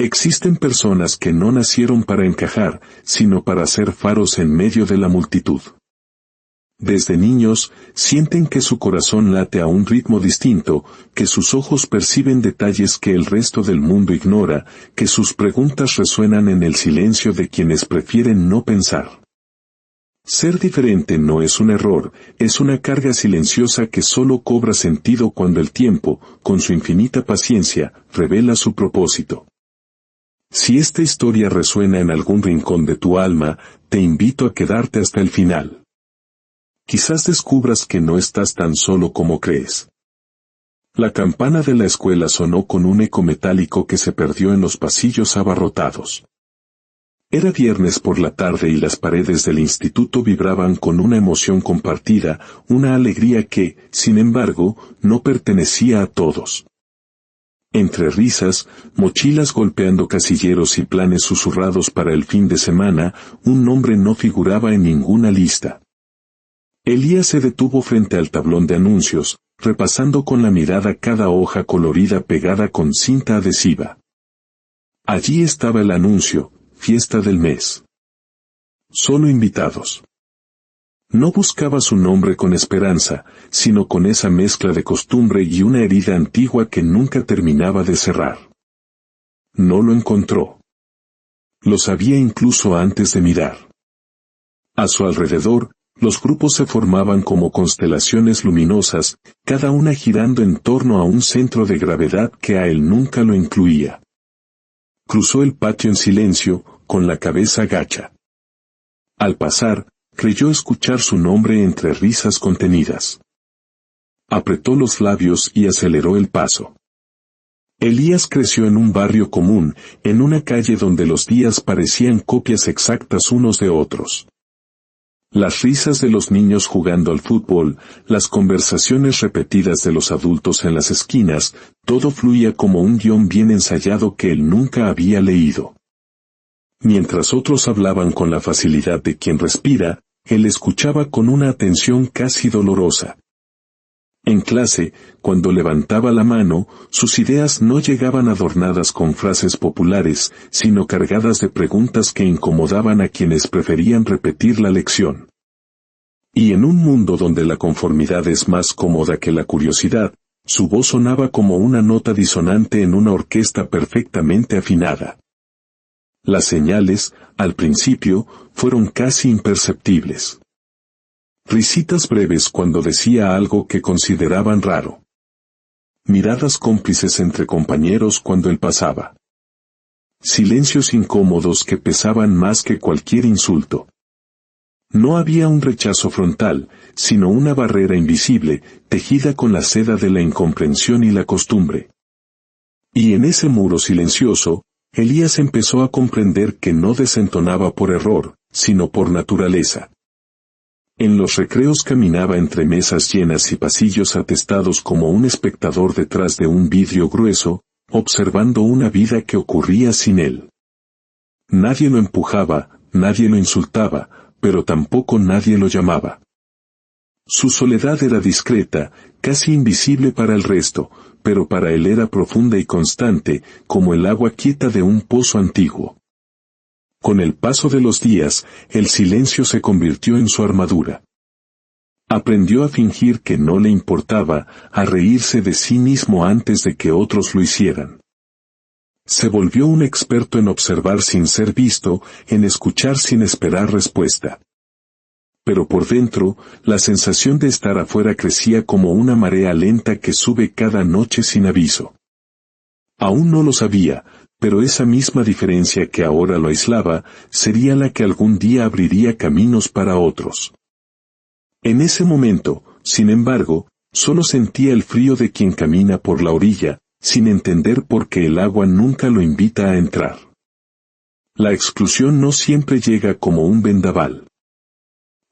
Existen personas que no nacieron para encajar, sino para ser faros en medio de la multitud. Desde niños, sienten que su corazón late a un ritmo distinto, que sus ojos perciben detalles que el resto del mundo ignora, que sus preguntas resuenan en el silencio de quienes prefieren no pensar. Ser diferente no es un error, es una carga silenciosa que solo cobra sentido cuando el tiempo, con su infinita paciencia, revela su propósito. Si esta historia resuena en algún rincón de tu alma, te invito a quedarte hasta el final. Quizás descubras que no estás tan solo como crees. La campana de la escuela sonó con un eco metálico que se perdió en los pasillos abarrotados. Era viernes por la tarde y las paredes del instituto vibraban con una emoción compartida, una alegría que, sin embargo, no pertenecía a todos. Entre risas, mochilas golpeando casilleros y planes susurrados para el fin de semana, un nombre no figuraba en ninguna lista. Elías se detuvo frente al tablón de anuncios, repasando con la mirada cada hoja colorida pegada con cinta adhesiva. Allí estaba el anuncio: fiesta del mes. Solo invitados. No buscaba su nombre con esperanza, sino con esa mezcla de costumbre y una herida antigua que nunca terminaba de cerrar. No lo encontró. Lo sabía incluso antes de mirar. A su alrededor, los grupos se formaban como constelaciones luminosas, cada una girando en torno a un centro de gravedad que a él nunca lo incluía. Cruzó el patio en silencio, con la cabeza gacha. Al pasar, creyó escuchar su nombre entre risas contenidas. Apretó los labios y aceleró el paso. Elías creció en un barrio común, en una calle donde los días parecían copias exactas unos de otros. Las risas de los niños jugando al fútbol, las conversaciones repetidas de los adultos en las esquinas, todo fluía como un guión bien ensayado que él nunca había leído. Mientras otros hablaban con la facilidad de quien respira, él escuchaba con una atención casi dolorosa. En clase, cuando levantaba la mano, sus ideas no llegaban adornadas con frases populares, sino cargadas de preguntas que incomodaban a quienes preferían repetir la lección. Y en un mundo donde la conformidad es más cómoda que la curiosidad, su voz sonaba como una nota disonante en una orquesta perfectamente afinada. Las señales, al principio, fueron casi imperceptibles. Risitas breves cuando decía algo que consideraban raro. Miradas cómplices entre compañeros cuando él pasaba. Silencios incómodos que pesaban más que cualquier insulto. No había un rechazo frontal, sino una barrera invisible, tejida con la seda de la incomprensión y la costumbre. Y en ese muro silencioso, Elías empezó a comprender que no desentonaba por error, sino por naturaleza. En los recreos caminaba entre mesas llenas y pasillos atestados como un espectador detrás de un vidrio grueso, observando una vida que ocurría sin él. Nadie lo empujaba, nadie lo insultaba, pero tampoco nadie lo llamaba. Su soledad era discreta, casi invisible para el resto, pero para él era profunda y constante, como el agua quieta de un pozo antiguo. Con el paso de los días, el silencio se convirtió en su armadura. Aprendió a fingir que no le importaba, a reírse de sí mismo antes de que otros lo hicieran. Se volvió un experto en observar sin ser visto, en escuchar sin esperar respuesta. Pero por dentro, la sensación de estar afuera crecía como una marea lenta que sube cada noche sin aviso. Aún no lo sabía, pero esa misma diferencia que ahora lo aislaba, sería la que algún día abriría caminos para otros. En ese momento, sin embargo, solo sentía el frío de quien camina por la orilla, sin entender por qué el agua nunca lo invita a entrar. La exclusión no siempre llega como un vendaval.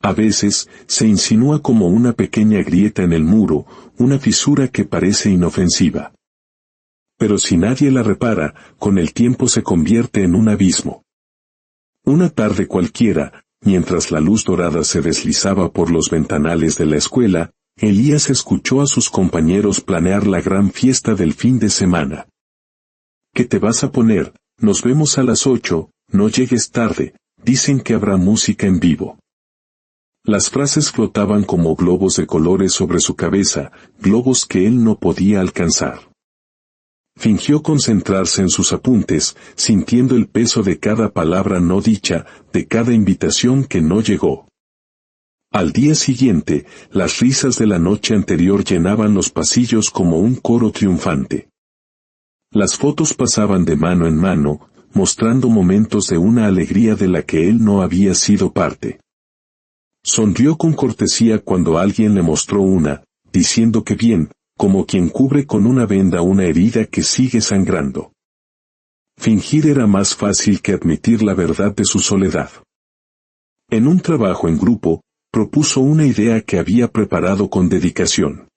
A veces, se insinúa como una pequeña grieta en el muro, una fisura que parece inofensiva. Pero si nadie la repara, con el tiempo se convierte en un abismo. Una tarde cualquiera, mientras la luz dorada se deslizaba por los ventanales de la escuela, Elías escuchó a sus compañeros planear la gran fiesta del fin de semana. ¿Qué te vas a poner? Nos vemos a las 8, no llegues tarde, dicen que habrá música en vivo. Las frases flotaban como globos de colores sobre su cabeza, globos que él no podía alcanzar. Fingió concentrarse en sus apuntes, sintiendo el peso de cada palabra no dicha, de cada invitación que no llegó. Al día siguiente, las risas de la noche anterior llenaban los pasillos como un coro triunfante. Las fotos pasaban de mano en mano, mostrando momentos de una alegría de la que él no había sido parte. Sonrió con cortesía cuando alguien le mostró una, diciendo que bien, como quien cubre con una venda una herida que sigue sangrando. Fingir era más fácil que admitir la verdad de su soledad. En un trabajo en grupo, propuso una idea que había preparado con dedicación.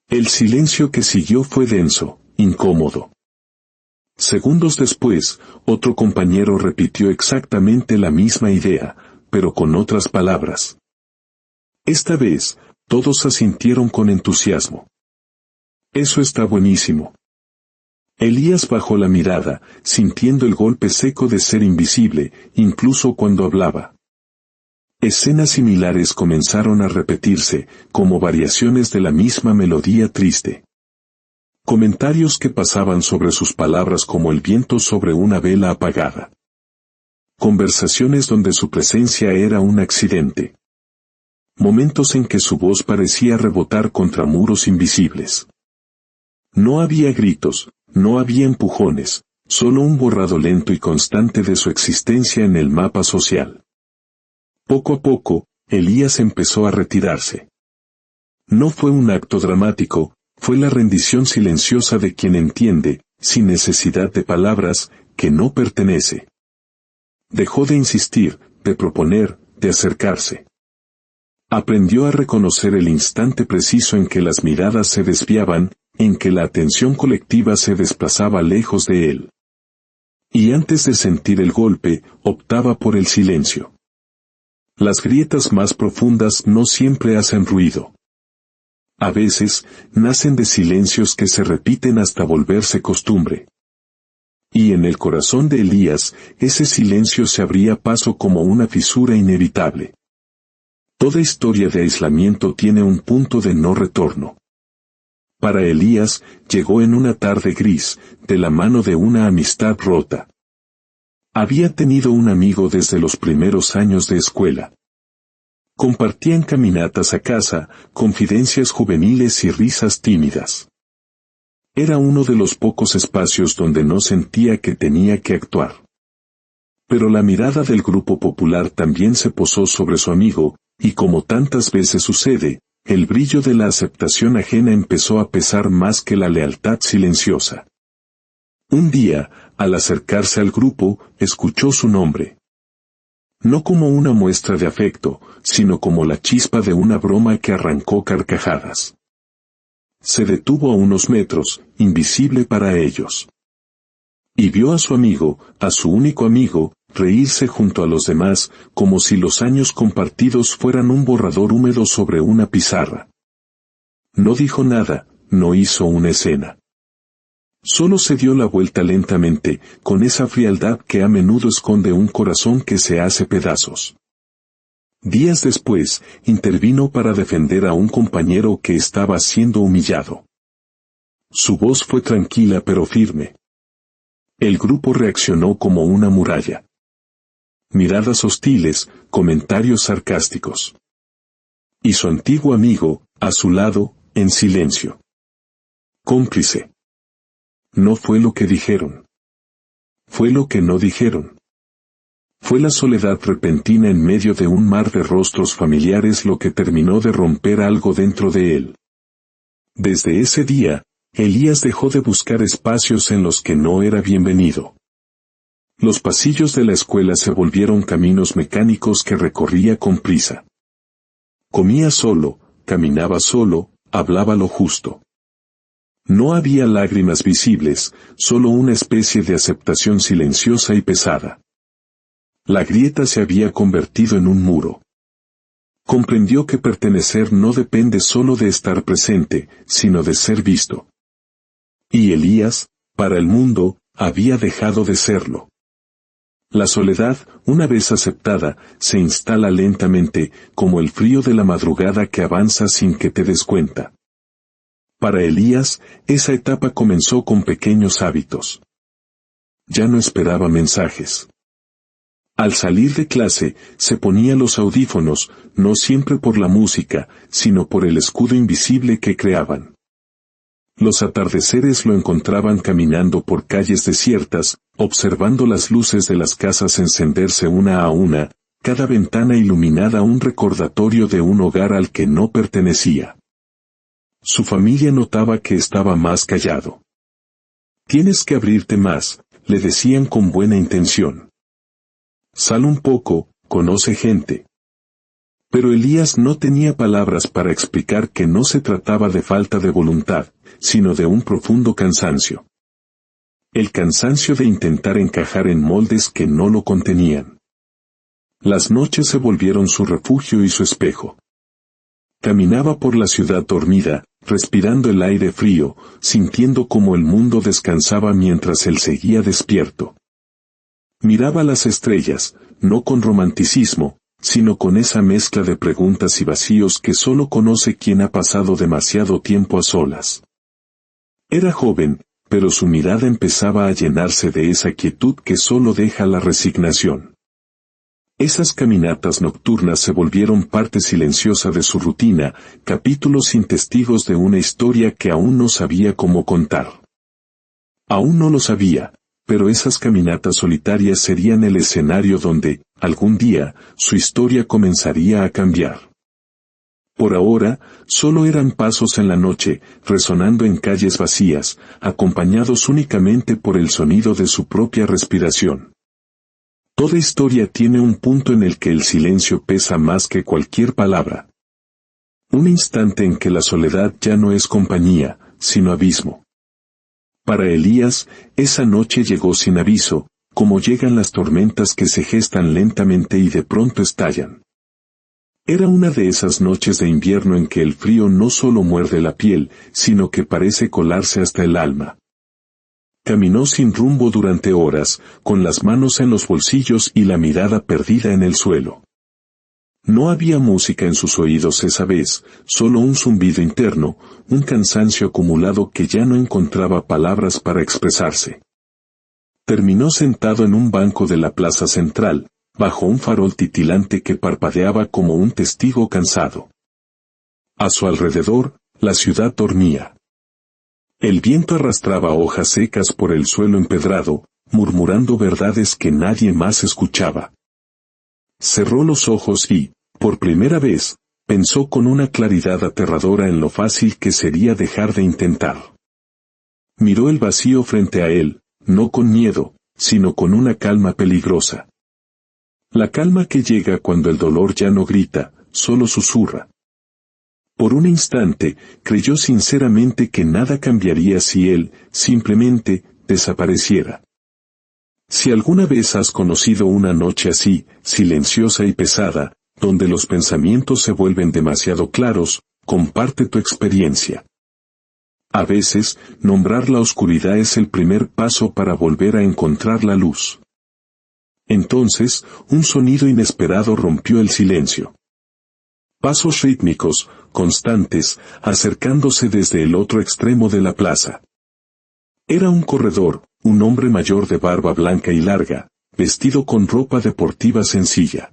El silencio que siguió fue denso, incómodo. Segundos después, otro compañero repitió exactamente la misma idea, pero con otras palabras. Esta vez, todos asintieron con entusiasmo. Eso está buenísimo. Elías bajó la mirada, sintiendo el golpe seco de ser invisible, incluso cuando hablaba. Escenas similares comenzaron a repetirse, como variaciones de la misma melodía triste. Comentarios que pasaban sobre sus palabras como el viento sobre una vela apagada. Conversaciones donde su presencia era un accidente. Momentos en que su voz parecía rebotar contra muros invisibles. No había gritos, no había empujones, solo un borrado lento y constante de su existencia en el mapa social. Poco a poco, Elías empezó a retirarse. No fue un acto dramático, fue la rendición silenciosa de quien entiende, sin necesidad de palabras, que no pertenece. Dejó de insistir, de proponer, de acercarse. Aprendió a reconocer el instante preciso en que las miradas se desviaban, en que la atención colectiva se desplazaba lejos de él. Y antes de sentir el golpe, optaba por el silencio. Las grietas más profundas no siempre hacen ruido. A veces, nacen de silencios que se repiten hasta volverse costumbre. Y en el corazón de Elías, ese silencio se abría paso como una fisura inevitable. Toda historia de aislamiento tiene un punto de no retorno. Para Elías, llegó en una tarde gris, de la mano de una amistad rota. Había tenido un amigo desde los primeros años de escuela. Compartían caminatas a casa, confidencias juveniles y risas tímidas. Era uno de los pocos espacios donde no sentía que tenía que actuar. Pero la mirada del grupo popular también se posó sobre su amigo, y como tantas veces sucede, el brillo de la aceptación ajena empezó a pesar más que la lealtad silenciosa. Un día, al acercarse al grupo, escuchó su nombre. No como una muestra de afecto, sino como la chispa de una broma que arrancó carcajadas. Se detuvo a unos metros, invisible para ellos. Y vio a su amigo, a su único amigo, reírse junto a los demás, como si los años compartidos fueran un borrador húmedo sobre una pizarra. No dijo nada, no hizo una escena. Solo se dio la vuelta lentamente, con esa frialdad que a menudo esconde un corazón que se hace pedazos. Días después, intervino para defender a un compañero que estaba siendo humillado. Su voz fue tranquila pero firme. El grupo reaccionó como una muralla. Miradas hostiles, comentarios sarcásticos. Y su antiguo amigo, a su lado, en silencio. Cómplice. No fue lo que dijeron. Fue lo que no dijeron. Fue la soledad repentina en medio de un mar de rostros familiares lo que terminó de romper algo dentro de él. Desde ese día, Elías dejó de buscar espacios en los que no era bienvenido. Los pasillos de la escuela se volvieron caminos mecánicos que recorría con prisa. Comía solo, caminaba solo, hablaba lo justo. No había lágrimas visibles, solo una especie de aceptación silenciosa y pesada. La grieta se había convertido en un muro. Comprendió que pertenecer no depende solo de estar presente, sino de ser visto. Y Elías, para el mundo, había dejado de serlo. La soledad, una vez aceptada, se instala lentamente, como el frío de la madrugada que avanza sin que te des cuenta. Para Elías, esa etapa comenzó con pequeños hábitos. Ya no esperaba mensajes. Al salir de clase, se ponía los audífonos, no siempre por la música, sino por el escudo invisible que creaban. Los atardeceres lo encontraban caminando por calles desiertas, observando las luces de las casas encenderse una a una, cada ventana iluminada un recordatorio de un hogar al que no pertenecía. Su familia notaba que estaba más callado. «Tienes que abrirte más», le decían con buena intención. «Sal un poco, conoce gente». Pero Elías no tenía palabras para explicar que no se trataba de falta de voluntad, sino de un profundo cansancio. El cansancio de intentar encajar en moldes que no lo contenían. Las noches se volvieron su refugio y su espejo. Caminaba por la ciudad dormida, respirando el aire frío, sintiendo cómo el mundo descansaba mientras él seguía despierto. Miraba las estrellas, no con romanticismo, sino con esa mezcla de preguntas y vacíos que solo conoce quien ha pasado demasiado tiempo a solas. Era joven, pero su mirada empezaba a llenarse de esa quietud que solo deja la resignación. Esas caminatas nocturnas se volvieron parte silenciosa de su rutina, capítulos sin testigos de una historia que aún no sabía cómo contar. Aún no lo sabía, pero esas caminatas solitarias serían el escenario donde, algún día, su historia comenzaría a cambiar. Por ahora, solo eran pasos en la noche, resonando en calles vacías, acompañados únicamente por el sonido de su propia respiración. Toda historia tiene un punto en el que el silencio pesa más que cualquier palabra. Un instante en que la soledad ya no es compañía, sino abismo. Para Elías, esa noche llegó sin aviso, como llegan las tormentas que se gestan lentamente y de pronto estallan. Era una de esas noches de invierno en que el frío no solo muerde la piel, sino que parece colarse hasta el alma. Caminó sin rumbo durante horas, con las manos en los bolsillos y la mirada perdida en el suelo. No había música en sus oídos esa vez, solo un zumbido interno, un cansancio acumulado que ya no encontraba palabras para expresarse. Terminó sentado en un banco de la plaza central, bajo un farol titilante que parpadeaba como un testigo cansado. A su alrededor, la ciudad dormía. El viento arrastraba hojas secas por el suelo empedrado, murmurando verdades que nadie más escuchaba. Cerró los ojos y, por primera vez, pensó con una claridad aterradora en lo fácil que sería dejar de intentar. Miró el vacío frente a él, no con miedo, sino con una calma peligrosa. La calma que llega cuando el dolor ya no grita, solo susurra. Por un instante, creyó sinceramente que nada cambiaría si él, simplemente, desapareciera. Si alguna vez has conocido una noche así, silenciosa y pesada, donde los pensamientos se vuelven demasiado claros, comparte tu experiencia. A veces, nombrar la oscuridad es el primer paso para volver a encontrar la luz. Entonces, un sonido inesperado rompió el silencio. Pasos rítmicos, constantes, acercándose desde el otro extremo de la plaza. Era un corredor, un hombre mayor de barba blanca y larga, vestido con ropa deportiva sencilla.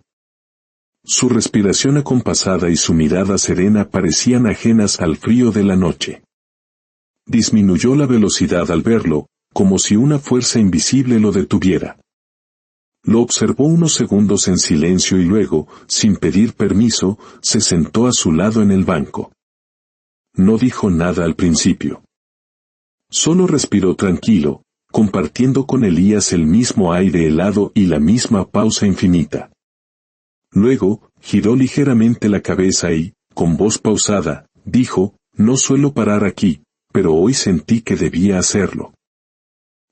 Su respiración acompasada y su mirada serena parecían ajenas al frío de la noche. Disminuyó la velocidad al verlo, como si una fuerza invisible lo detuviera. Lo observó unos segundos en silencio y luego, sin pedir permiso, se sentó a su lado en el banco. No dijo nada al principio. Solo respiró tranquilo, compartiendo con Elías el mismo aire helado y la misma pausa infinita. Luego, giró ligeramente la cabeza y, con voz pausada, dijo, «No suelo parar aquí, pero hoy sentí que debía hacerlo».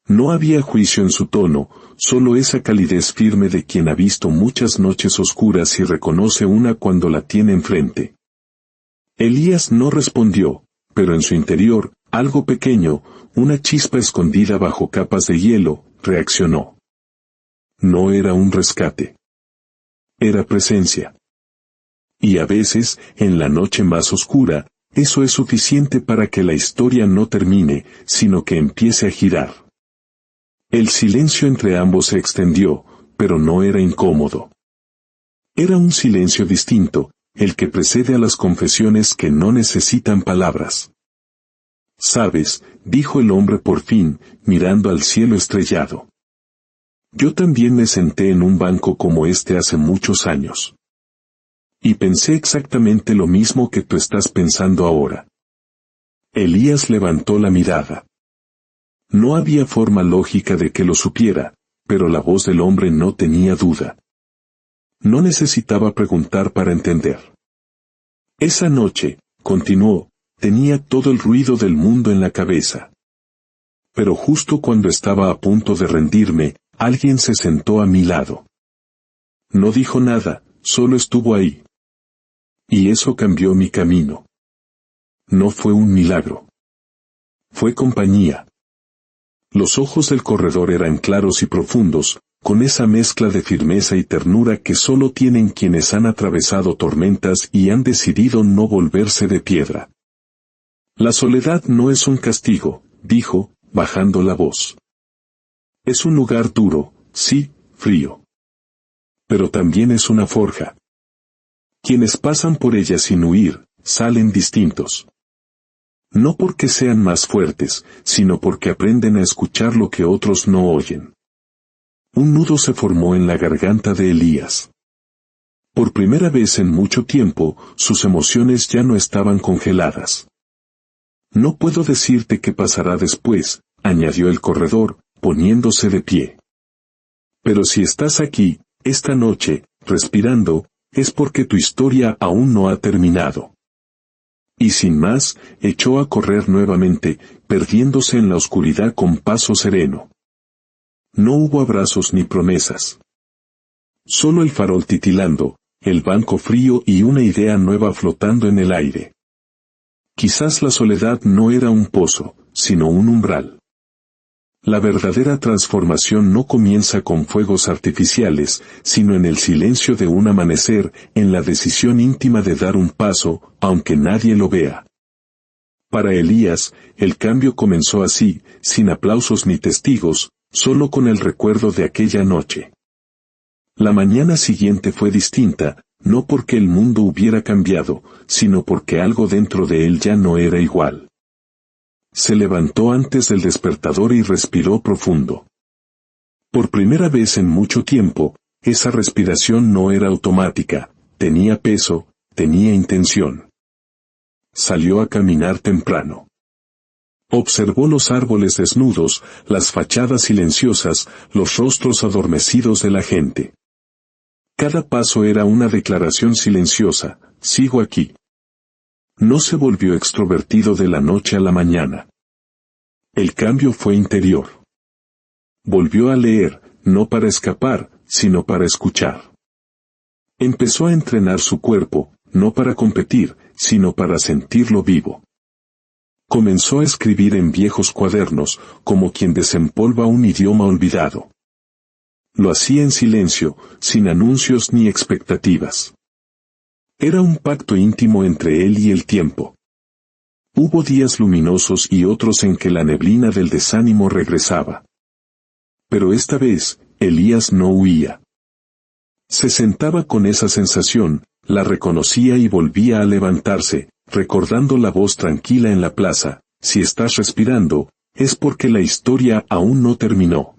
No había juicio en su tono, solo esa calidez firme de quien ha visto muchas noches oscuras y reconoce una cuando la tiene enfrente. Elías no respondió, pero en su interior, Algo pequeño, una chispa escondida bajo capas de hielo, reaccionó. No era un rescate. Era presencia. Y a veces, en la noche más oscura, eso es suficiente para que la historia no termine, sino que empiece a girar. El silencio entre ambos se extendió, pero no era incómodo. Era un silencio distinto, el que precede a las confesiones que no necesitan palabras. «Sabes», dijo el hombre por fin, mirando al cielo estrellado. «Yo también me senté en un banco como este hace muchos años. Y pensé exactamente lo mismo que tú estás pensando ahora». Elías levantó la mirada. No había forma lógica de que lo supiera, pero la voz del hombre no tenía duda. No necesitaba preguntar para entender. Esa noche, continuó, tenía todo el ruido del mundo en la cabeza. Pero justo cuando estaba a punto de rendirme, alguien se sentó a mi lado. No dijo nada, solo estuvo ahí. Y eso cambió mi camino. No fue un milagro. Fue compañía. Los ojos del corredor eran claros y profundos, con esa mezcla de firmeza y ternura que solo tienen quienes han atravesado tormentas y han decidido no volverse de piedra. La soledad no es un castigo, dijo, bajando la voz. Es un lugar duro, sí, frío. Pero también es una forja. Quienes pasan por ella sin huir, salen distintos. No porque sean más fuertes, sino porque aprenden a escuchar lo que otros no oyen. Un nudo se formó en la garganta de Elías. Por primera vez en mucho tiempo, sus emociones ya no estaban congeladas. No puedo decirte qué pasará después, añadió el corredor, poniéndose de pie. Pero si estás aquí, esta noche, respirando, es porque tu historia aún no ha terminado. Y sin más, echó a correr nuevamente, perdiéndose en la oscuridad con paso sereno. No hubo abrazos ni promesas. Solo el farol titilando, el banco frío y una idea nueva flotando en el aire. Quizás la soledad no era un pozo, sino un umbral. La verdadera transformación no comienza con fuegos artificiales, sino en el silencio de un amanecer, en la decisión íntima de dar un paso, aunque nadie lo vea. Para Elías, el cambio comenzó así, sin aplausos ni testigos, solo con el recuerdo de aquella noche. La mañana siguiente fue distinta, no porque el mundo hubiera cambiado, sino porque algo dentro de él ya no era igual. Se levantó antes del despertador y respiró profundo. Por primera vez en mucho tiempo, esa respiración no era automática, tenía peso, tenía intención. Salió a caminar temprano. Observó los árboles desnudos, las fachadas silenciosas, los rostros adormecidos de la gente. Cada paso era una declaración silenciosa, sigo aquí. No se volvió extrovertido de la noche a la mañana. El cambio fue interior. Volvió a leer, no para escapar, sino para escuchar. Empezó a entrenar su cuerpo, no para competir, sino para sentirlo vivo. Comenzó a escribir en viejos cuadernos, como quien desempolva un idioma olvidado. Lo hacía en silencio, sin anuncios ni expectativas. Era un pacto íntimo entre él y el tiempo. Hubo días luminosos y otros en que la neblina del desánimo regresaba. Pero esta vez, Elías no huía. Se sentaba con esa sensación, la reconocía y volvía a levantarse, recordando la voz tranquila en la plaza, si estás respirando, es porque la historia aún no terminó.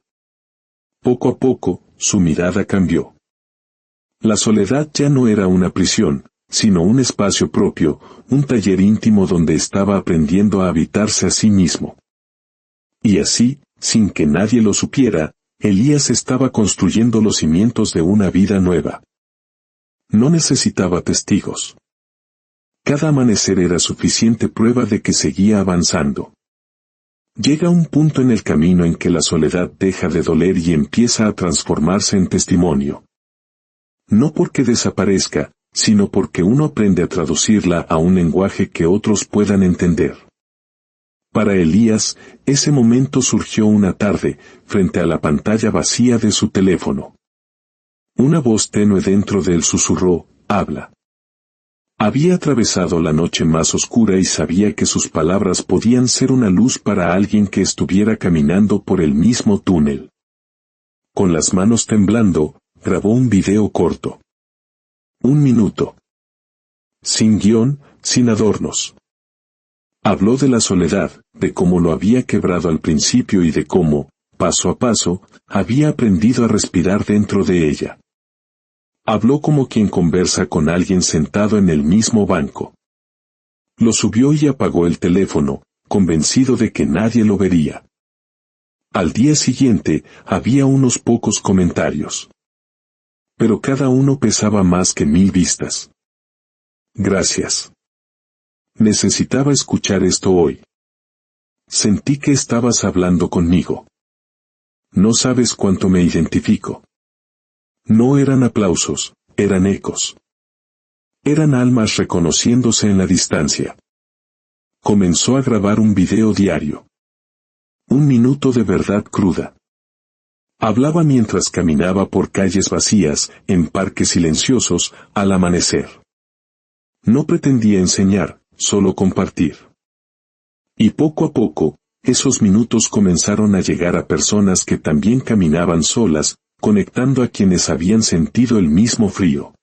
Poco a poco, su mirada cambió. La soledad ya no era una prisión, sino un espacio propio, un taller íntimo donde estaba aprendiendo a habitarse a sí mismo. Y así, sin que nadie lo supiera, Elías estaba construyendo los cimientos de una vida nueva. No necesitaba testigos. Cada amanecer era suficiente prueba de que seguía avanzando. Llega un punto en el camino en que la soledad deja de doler y empieza a transformarse en testimonio. No porque desaparezca, sino porque uno aprende a traducirla a un lenguaje que otros puedan entender. Para Elías, ese momento surgió una tarde, frente a la pantalla vacía de su teléfono. Una voz tenue dentro de él susurró, «Habla». Había atravesado la noche más oscura y sabía que sus palabras podían ser una luz para alguien que estuviera caminando por el mismo túnel. Con las manos temblando, grabó un video corto. 1 minuto. Sin guión, sin adornos. Habló de la soledad, de cómo lo había quebrado al principio y de cómo, paso a paso, había aprendido a respirar dentro de ella. Habló como quien conversa con alguien sentado en el mismo banco. Lo subió y apagó el teléfono, convencido de que nadie lo vería. Al día siguiente, había unos pocos comentarios. Pero cada uno pesaba más que 1000 vistas. Gracias. Necesitaba escuchar esto hoy. Sentí que estabas hablando conmigo. No sabes cuánto me identifico. No eran aplausos, eran ecos. Eran almas reconociéndose en la distancia. Comenzó a grabar un video diario. 1 minuto de verdad cruda. Hablaba mientras caminaba por calles vacías, en parques silenciosos, al amanecer. No pretendía enseñar, solo compartir. Y poco a poco, esos minutos comenzaron a llegar a personas que también caminaban solas, conectando a quienes habían sentido el mismo frío.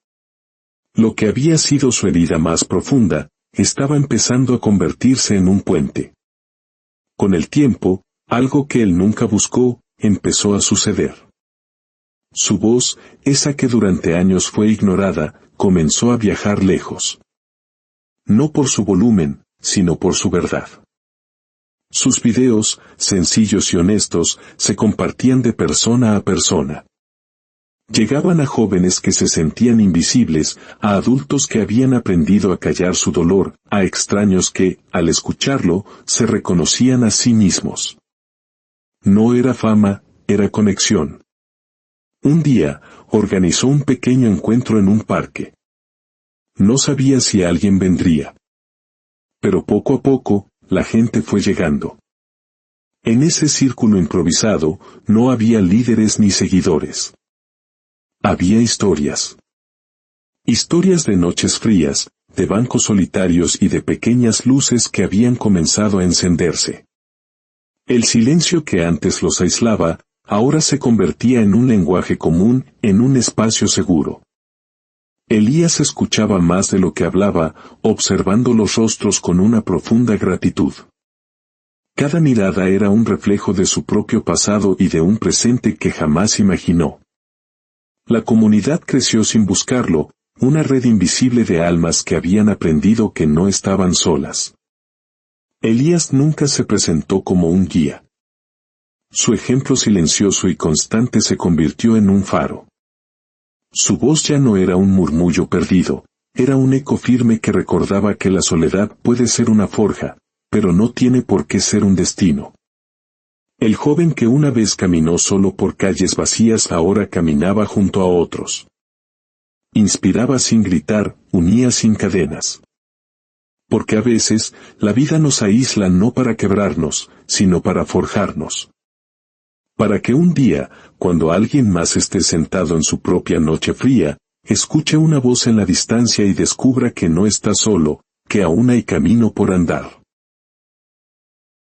Lo que había sido su herida más profunda, estaba empezando a convertirse en un puente. Con el tiempo, algo que él nunca buscó, empezó a suceder. Su voz, esa que durante años fue ignorada, comenzó a viajar lejos. No por su volumen, sino por su verdad. Sus videos, sencillos y honestos, se compartían de persona a persona. Llegaban a jóvenes que se sentían invisibles, a adultos que habían aprendido a callar su dolor, a extraños que, al escucharlo, se reconocían a sí mismos. No era fama, era conexión. Un día, organizó un pequeño encuentro en un parque. No sabía si alguien vendría. Pero poco a poco, la gente fue llegando. En ese círculo improvisado, no había líderes ni seguidores. Había historias. Historias de noches frías, de bancos solitarios y de pequeñas luces que habían comenzado a encenderse. El silencio que antes los aislaba, ahora se convertía en un lenguaje común, en un espacio seguro. Elías escuchaba más de lo que hablaba, observando los rostros con una profunda gratitud. Cada mirada era un reflejo de su propio pasado y de un presente que jamás imaginó. La comunidad creció sin buscarlo, una red invisible de almas que habían aprendido que no estaban solas. Elías nunca se presentó como un guía. Su ejemplo silencioso y constante se convirtió en un faro. Su voz ya no era un murmullo perdido, era un eco firme que recordaba que la soledad puede ser una forja, pero no tiene por qué ser un destino. El joven que una vez caminó solo por calles vacías ahora caminaba junto a otros. Inspiraba sin gritar, unía sin cadenas. Porque a veces, la vida nos aísla no para quebrarnos, sino para forjarnos. Para que un día, cuando alguien más esté sentado en su propia noche fría, escuche una voz en la distancia y descubra que no está solo, que aún hay camino por andar.